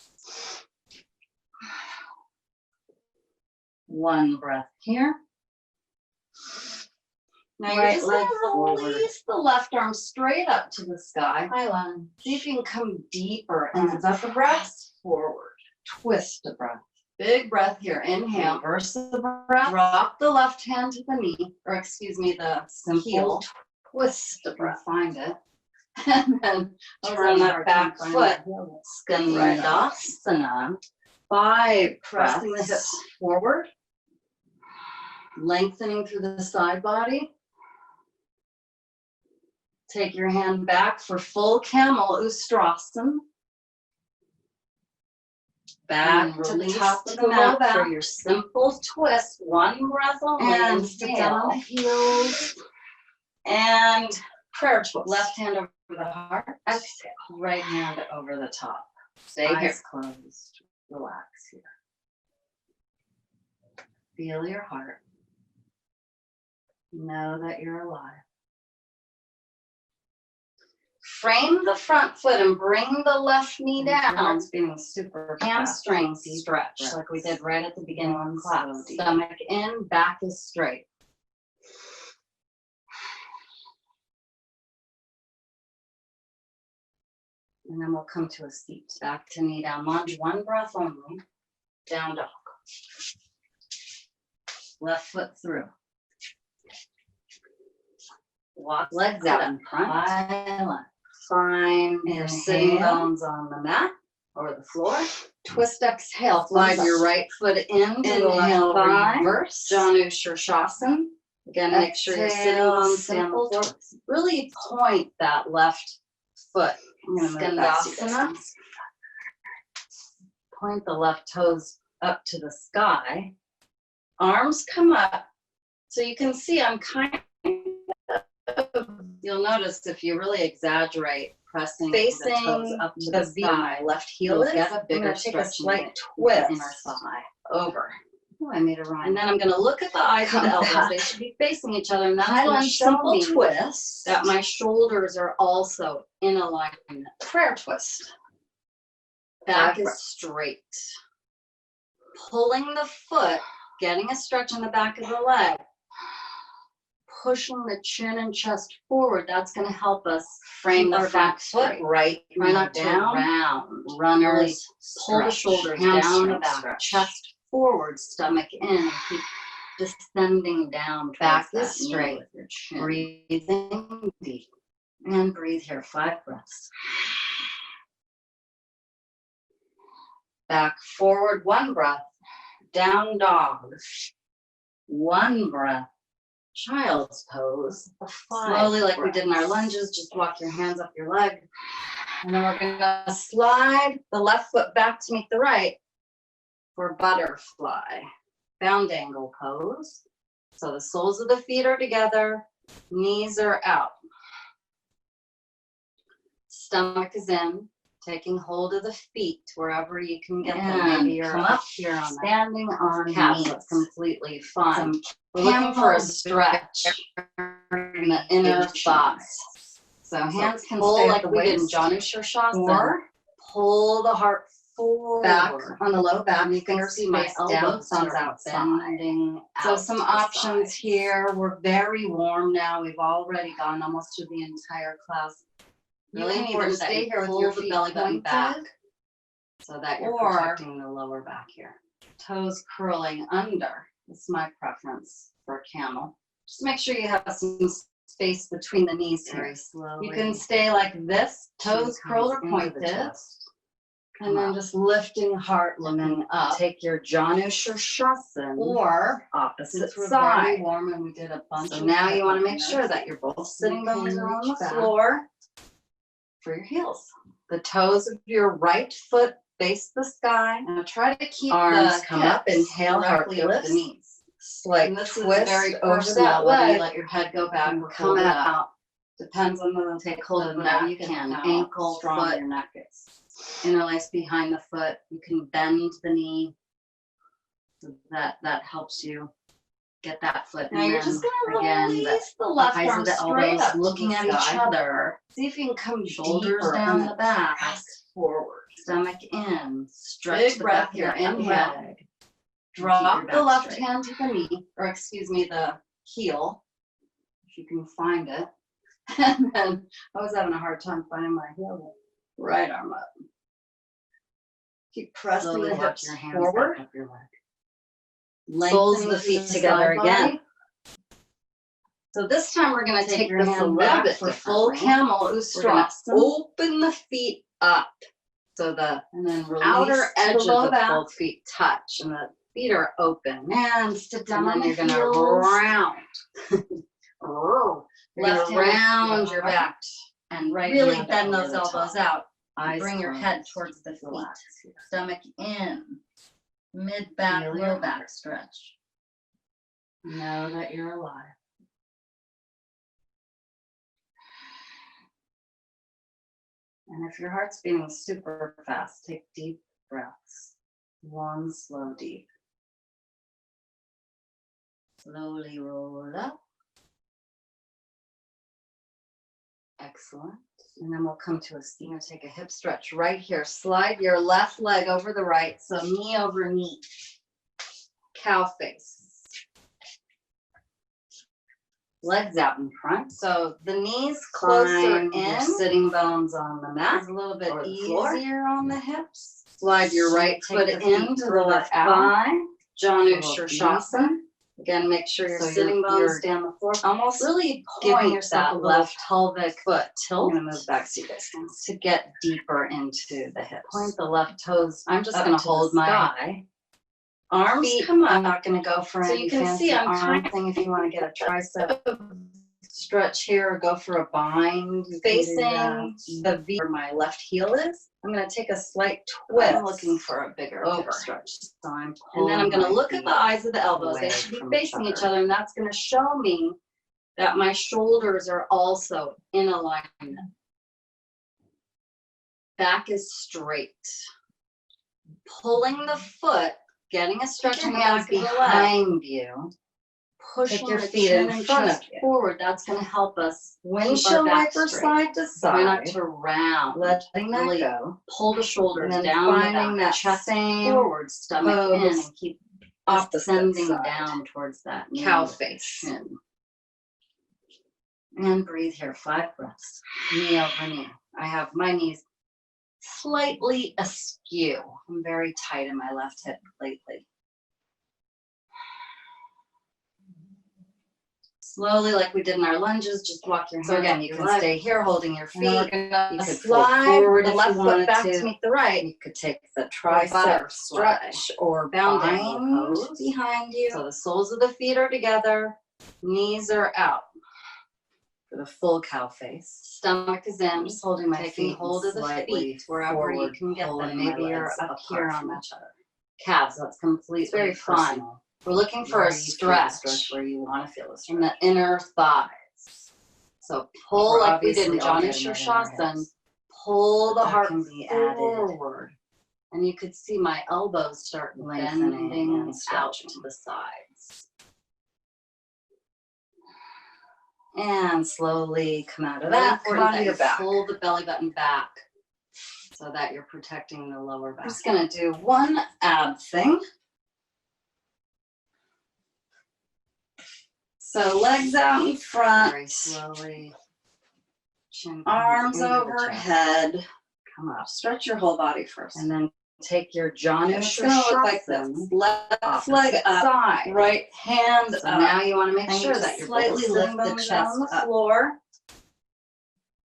One breath here. Now you're Right just leg gonna forward. release the left arm straight up to the sky. High lunge. See if you can come deeper And and up the breath forward. Twist a breath. Big breath here. Inhale. Reverse the breath. Drop the left hand to the knee, or excuse me, the Simple heel. twist a Or breath. find it. And then I was turn having a that hard back time foot. finding it. Skandasana. 5 Pressing the breaths. hips forward. Lengthening through the side body. Take your hand back for full camel Ustrasana. Back And to the release top of to the the low mat back. for your simple twist. One breath only. And sit down on the Inhale. heels. And Prayer twist. left hand over the heart. Exhale. Right hand over the top. Stay Eyes here. closed. Relax here. Feel your heart. Know that you're alive. Frame the front foot and bring the left knee down. It's being super Hamstring fast. Deep stretch breaths. like we did right at the beginning of One class. slow deep. Stomach in, back is straight. And then we'll come to a seat. Back to knee down lunge. One breath only. Down dog. Left foot through. Walk legs out in front. High lunge. Find your sitting Inhale. bones on the mat or the floor. Twist, exhale. Slide Thumbs your up. right foot into the Inhale, left thigh. reverse. Janu Shirshasana. Again, make sure you're sitting Exhale, on simple simple. Really point that left foot. I'm gonna move that so you guys Skandasana. can see. Point the left toes up to the sky. Arms come up. So you can see I'm kind of, you'll notice if you really exaggerate pressing Facing the toes up to the the V, sky, left heel you'll is. get a I'm bigger gonna take a stretch in slight the twist. inner thigh. Over. Oh, I made a rhyme. And then I'm gonna look at the eyes of Come the elbows. back. They should be facing each other. And that's High gonna lunge, show simple me twist. that my shoulders are also in alignment. prayer twist. Back 5 is breaths. straight. Pulling the foot, getting a stretch in the back of the leg. Pushing the chin and chest forward. That's gonna help us Frame keep the our front back foot straight. right. Try knee not to down. round. Runners. Pull the stretch. shoulders down the Hamstring back, stretch. chest forward, stomach in, keep descending down towards Back that is knee straight. with your chin. Breathing deep. And breathe here, 5 breaths. Back forward, 1 breath. Down dog. 1 breath. Child's pose. 5 Slowly, like we did in our breaths. lunges, just walk your hands up your leg. And then we're gonna slide the left foot back to meet the right for butterfly. Bound angle pose. So the soles of the feet are together, knees are out. Stomach is in, taking hold of the feet wherever you can get them. And Maybe you're come up up here on that standing on calf, knees. so it's completely fine. Some We're looking for a camel stretch in the inner thighs. So hands can pull stay like like we we did did in in Janu Janushirshasana. Or Pull the heart forward. back on the low back. And you can fingers see my face elbows down, thumbs are outside. bending So out some to the options side. here. We're very warm now. We've already gone almost through the entire class. Really You can important either that stay you here with pull your the feet belly button pointed, back so that you're or protecting the lower back here. Toes curling under. That's my preference for a camel. Just make sure you have some space between the knees here. Very slowly. You can stay like this, toes Chin curled or comes into the pointed, chest. and then up. just lifting heart, And looking then up. take your Janushirshasana Or opposite since we're side. very warm and we did a bunch So of now you want to head make sure openers, that you're both sitting bones are on the reach back floor. for your heels. The toes of your right foot face the sky. Now try to keep Arms the come up, hips inhale, heart directly over lifts. the knees. Slight And this is twist very over personal, that whether you leg. let your head go back or Come hold it up. out. Depends on the Take hold of the whatever neck you can. and how Ankle, strong foot, your neck is. Interlace behind the foot. You can bend the knee. So that helps you get that foot. Now And you're then just gonna again, release the the left eyes of arm the straight elbows up, looking at each sky. other. See if you can come Shoulders deeper down in the back. press forward. Stomach in. Stretch Big the breath back here. of your Inhale. leg. Keep Drop your the back left straight. hand to the knee, or excuse me, the heel, if you can find it. And then I was having a hard time finding my heel. Right arm up. Keep pressing Slowly the walk hips your hands forward. back up your leg. Soles Lengthening of the through feet the together side again. body. So this time we're going to Take take your this a hand little back bit for full differently. camel We're gonna Ustra. Open the feet up. So the And then release outer to edge the low of the back. both feet touch and the feet are open. And sit down And on then the you're gonna heels. round. You're Left gonna hand round your back and right really hand bend over those the elbows top. out. Eyes Bring your closed. head towards the feet. Relax here. Stomach in. Mid back, Feel low your back heart. stretch. Know that you're alive. And if your heart's beating super fast, take deep breaths. One slow deep. Slowly roll up. Excellent. And then we'll come to a seat. You're gonna take a hip stretch right here. Slide your left leg over the right, so knee over knee. Cow face. Legs out in front. So the knees closer Find your in. sitting bones on the mat. It's a little bit or the floor. easier on the hips. Slide your right Take foot the feet into the further left out. thigh. Janu Little Shirshasana. Again, make sure your So sitting you're- bones you're stay on the floor. Almost Really giving point yourself that a little left pelvic foot I'm tilt gonna move back so you guys can to get deeper into the hips. point the left toes. I'm just up gonna to the hold my sky. arms Feet, come I'm up. not gonna go for So any you can fancy see I'm arm trying thing. If you want to get a tricep Stretch here, or go for a bind. You can do Facing that. the V where my left heel is. I'm gonna take a slight twist. I'm looking for a bigger over. hip stretch. So I'm And then I'm pulling gonna my look at feet the eyes of the elbows. They away should be from facing each other, and that's gonna show me that my shoulders are also in alignment. Back is straight. Pulling the foot, getting a stretch in Your the hands back of the leg. behind you. Pushing your the feet chin in and front of chest you. forward. That's gonna help us keep our Windshield back wiper straight. side to Try not side. to round. Letting that Really go. pull the shoulders And then down the finding back, that chest same forward, stomach in, pose and keep opposite descending side. down towards that knee Cow with your face. chin. And breathe here, 5 breaths. Knee over knee. I have my knees slightly askew. I'm very tight in my left hip lately. Slowly, like we did in our lunges, just walk your hands. So again, up you your can leg. stay here holding your And then we're feet. gonna You could slide forward the if left you foot wanted back to. to meet the right. You could take the butterfly. tricep stretch or Bound bind angle pose. behind you. So the soles of the feet are together, knees are out. For the full cow face. Stomach is in. I'm just holding my Taking feet hold of the slightly feet wherever you forward, can get them. pulling my Maybe you're legs up apart here on from the each other. calves. That's completely It's very fun. personal. We're looking for Where a you feel the stretch where you want to feel a in stretch. the inner thighs. So pull We're like we did in obviously all Janu getting it in our Sirsasana. hips. Pull the That heart can be added. forward. And you could see my elbows start Lengthening bending and out stretching. to the sides. And slowly come out of Really that. Come important onto that your you back. pull the belly button back so that you're protecting the lower back. I'm just gonna do one ab thing. So legs out in front, Very slowly. Chin comes arms into the chest. overhead. Come up. Stretch your whole body first. And then take your Janu it's gonna look like Sirsasana. this. Left Opposite leg up, side. right hand So up. now you want to make And sure you that just you're slightly both lift the sitting chest on the up. floor.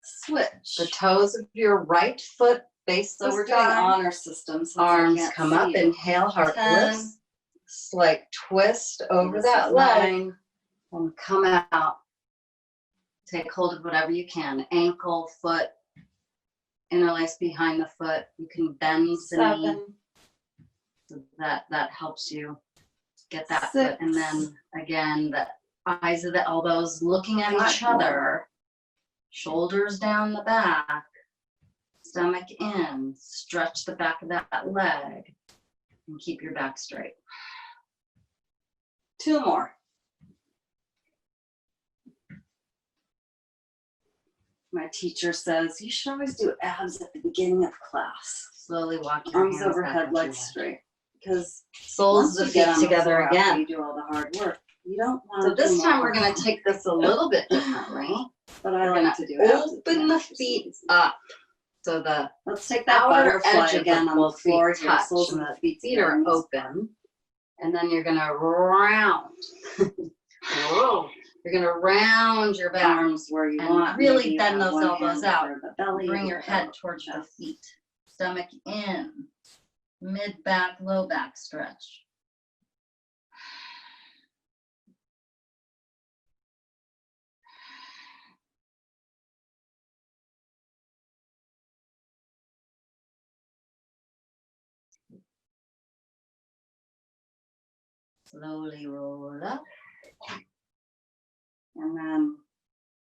Switch. The toes of your right foot face So the we're doing sky. honor system. Since I Arms can't come see up. you. Inhale, heart 10. lifts. Slight twist over This that is leg. 9. And come out. Take hold of whatever you can. Ankle, foot, interlace behind the foot. You can bend the knee. 7. So that helps you get that 6. foot. And then again, the eyes of the elbows looking at each 5 other. more. Shoulders down the back. Stomach in. Stretch the back of that leg. And keep your back straight. 2 more. My teacher says you should always do abs at the beginning of class. Slowly walk your Arms hands overhead, back into legs your straight. Because soles of the feet together again. you do all the hard work. You don't want So to this do time more. we're going to take this a little bit differently. But I We're like going to do to abs at open end the for some feet reason. up. So the Let's take that outer butterfly edge of again the on the both feet floor here. touch Soles and of the the feet feet are together. open. And then you're going to round. Whoa. You're going to round your back. Arms where you And want. really Maybe you bend have those one elbows hand out. over the belly, Bring the your head elbow, towards the chest. feet. Stomach in. Mid back, low back stretch. Slowly roll up. And then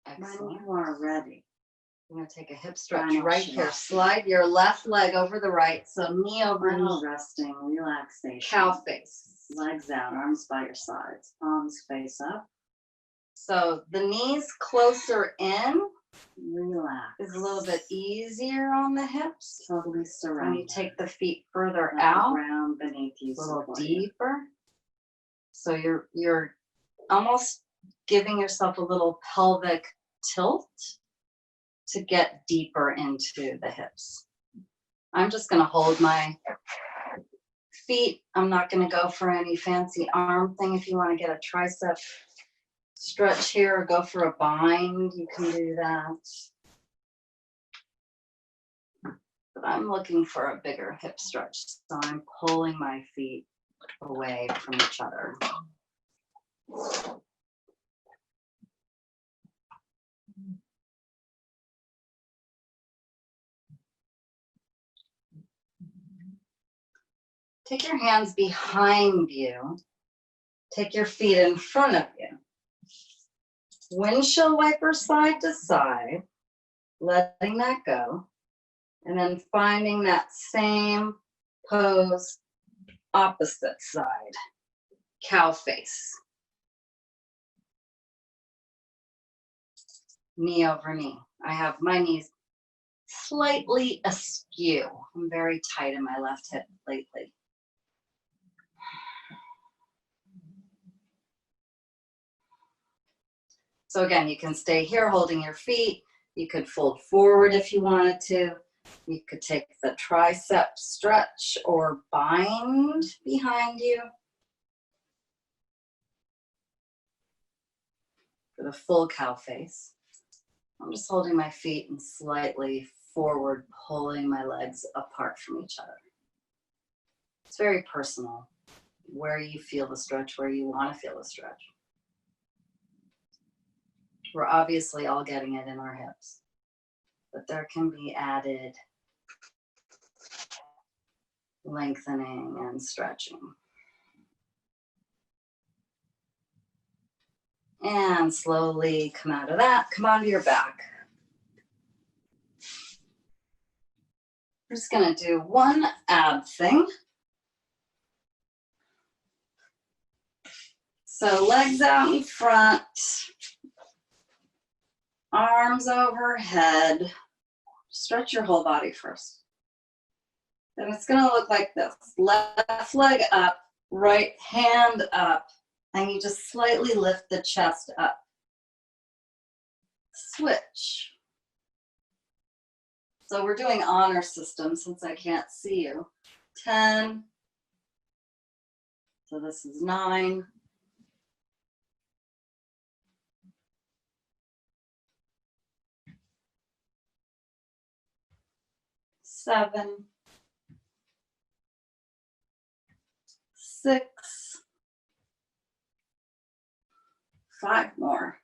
when Excellent. you are ready, I'm going to take a hip stretch Final right shot. here. Slide your left leg over the right. So knee over final knee. resting, relaxation. Cow face. Legs out, arms by your sides, palms face up. So the knees closer in Relax. is a little bit easier on the hips. Totally When surround. you take the feet further Let the out, ground beneath you a little support you. deeper. So you're almost giving yourself a little pelvic tilt to get deeper into the hips. I'm just going to hold my feet. I'm not going to go for any fancy arm thing. If you want to get a tricep stretch here or go for a bind, you can do that. But I'm looking for a bigger hip stretch. So I'm pulling my feet away from each other. Take your hands behind you. Take your feet in front of you. Windshield wiper side to side, letting that go. And then finding that same pose opposite side, cow face. Knee over knee. I have my knees slightly askew. I'm very tight in my left hip lately. So again, you can stay here holding your feet. You could fold forward if you wanted to. You could take the tricep stretch or bind behind you. For with a full cow face. I'm just holding my feet and slightly forward, pulling my legs apart from each other. It's very personal, where you feel the stretch, where you want to feel the stretch. We're obviously all getting it in our hips, but there can be added lengthening and stretching. And slowly come out of that, come onto your back. We're just gonna do one ab thing. So legs out in front, arms overhead. Stretch your whole body first. Then it's gonna look like this. Left leg up, right hand up, and you just slightly lift the chest up. Switch. So we're doing honor system since I can't see you. 10. So this is 9. 7. 6. 5 more.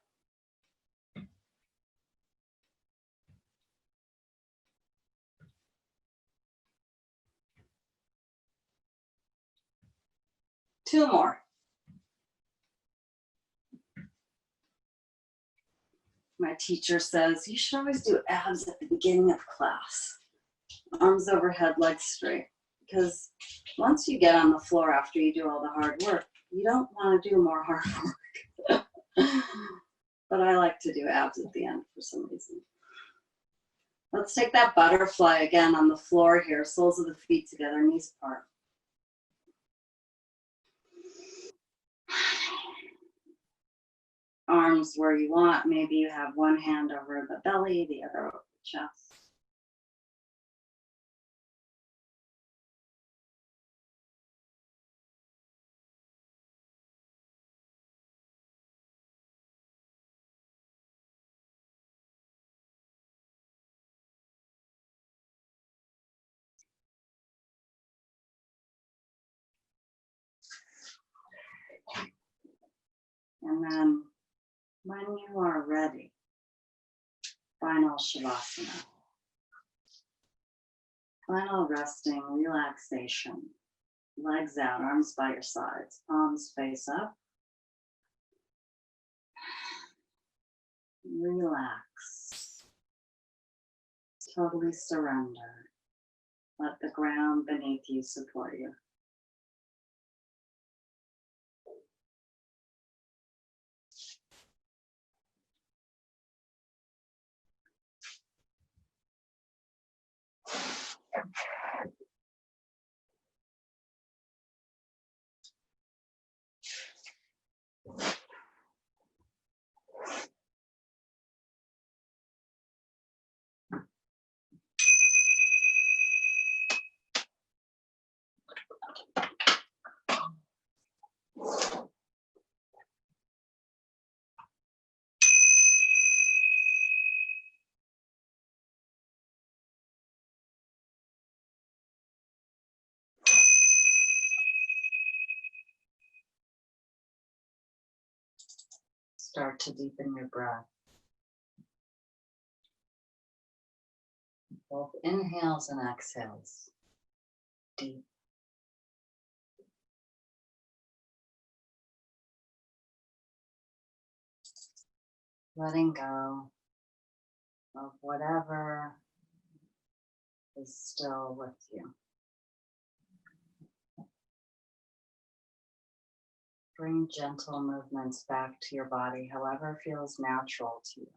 2 more. My teacher says, you should always do abs at the beginning of class. Arms overhead, legs straight. Because once you get on the floor after you do all the hard work, you don't want to do more hard work. But I like to do abs at the end for some reason. Let's take that butterfly again on the floor here. Soles of the feet together, knees apart. Arms where you want. Maybe you have one hand over the belly, the other over the chest. And then when you are ready, final Shavasana. Final resting, relaxation. Legs out, arms by your sides, palms face up. Relax. Totally surrender. Let the ground beneath you support you. Start to deepen your breath. Both inhales and exhales. Deep. Letting go of whatever is still with you. Bring gentle movements back to your body, however feels natural to you.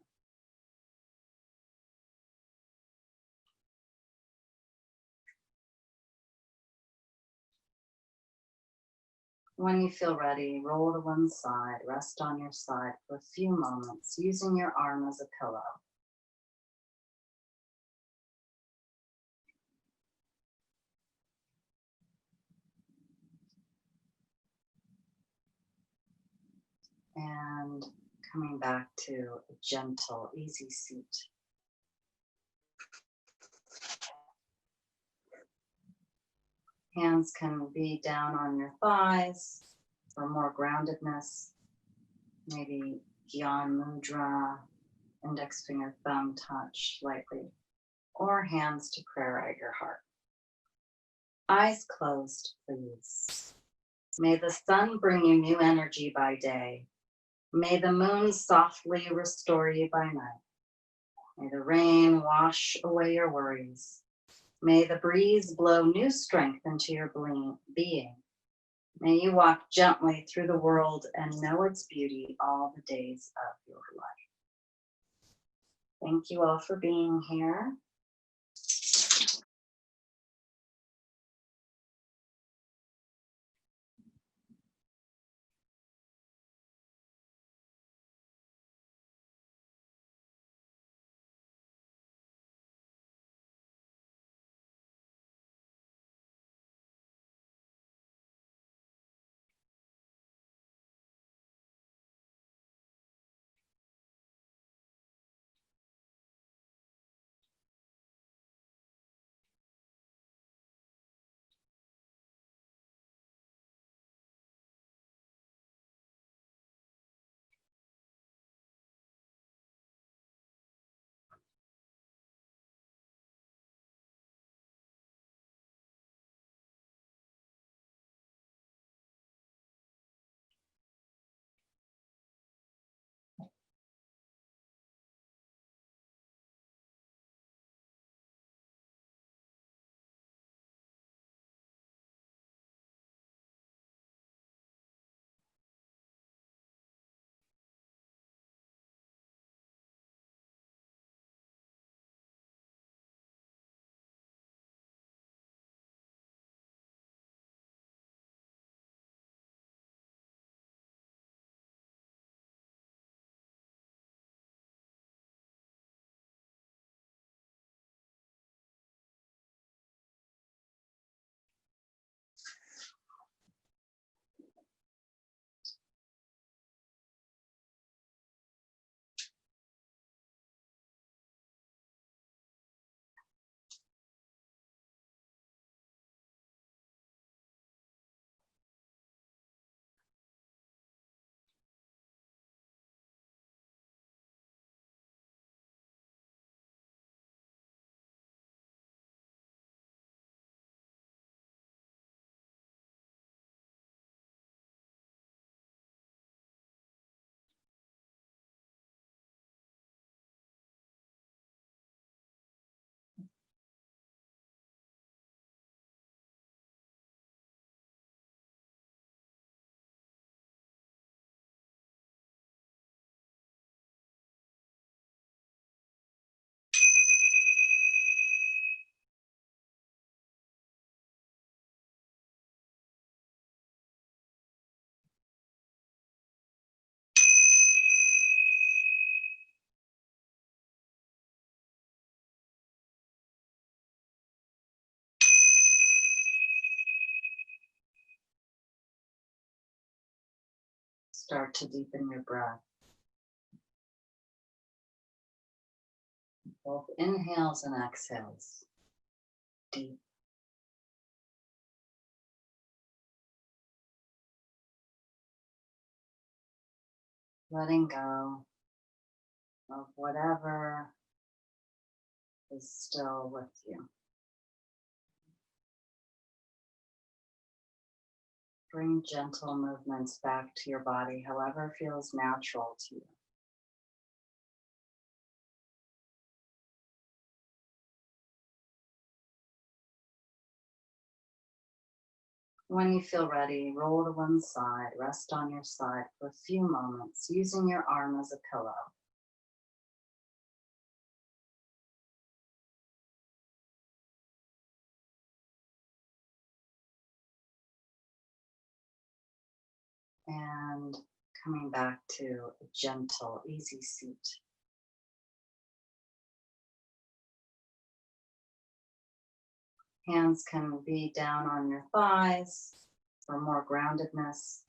When you feel ready, roll to one side, rest on your side for a few moments, using your arm as a pillow. And coming back to a gentle, easy seat. Hands can be down on your thighs for more groundedness. Maybe Gyan Mudra, index finger, thumb touch lightly, or hands to prayer at your heart. Eyes closed, please. May the sun bring you new energy by day. May the moon softly restore you by night. May the rain wash away your worries. May the breeze blow new strength into your being. May you walk gently through the world and know its beauty all the days of your life. Thank you all for being here. Start to deepen your breath. Both inhales and exhales. Deep. Letting go of whatever is still with you. Bring gentle movements back to your body, however feels natural to you. When you feel ready, roll to one side, rest on your side for a few moments, using your arm as a pillow. And coming back to a gentle, easy seat. Hands can be down on your thighs for more groundedness.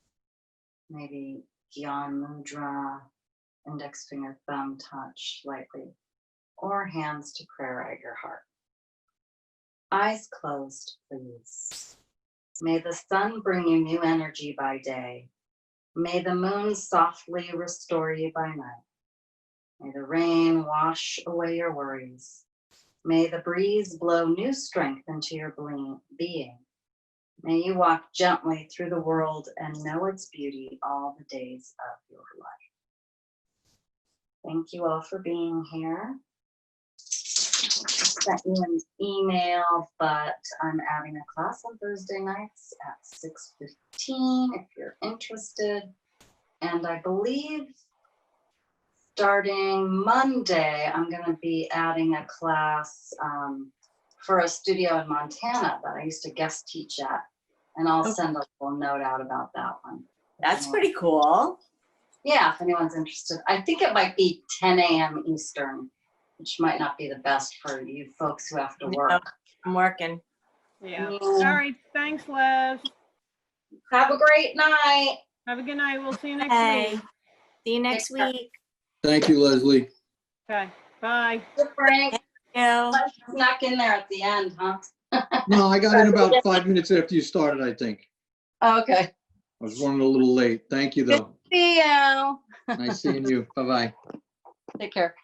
Maybe Gyan Mudra, index finger, thumb touch lightly, or hands to prayer at your heart. Eyes closed, please. May the sun bring you new energy by day. May the moon softly restore you by night. May the rain wash away your worries. May the breeze blow new strength into your being. May you walk gently through the world and know its beauty all the days of your life. Thank you all for being here. Sent you an email, but I'm adding a class on Thursday nights at 6:15 if you're interested. And I believe starting Monday, I'm going to be adding a class for a studio in Montana that I used to guest teach at. And I'll send a little note out about that one. That's pretty cool. Yeah, if anyone's interested. I think it might be 10 a.m. Eastern, which might not be the best for you folks who have to work. No, I'm working. Yeah. Yeah. All right. Thanks, Les. Have a great night. Have a good night. We'll see you next Hey, week. see you next Take care. week. Thank you, Leslie. Okay. Bye. Frank, You. snuck in there at the end, huh? No, I got in about 5 minutes after you started, I think. Okay. I was running a little late. Thank you, though. See you. Nice seeing you. Bye-bye. Take care.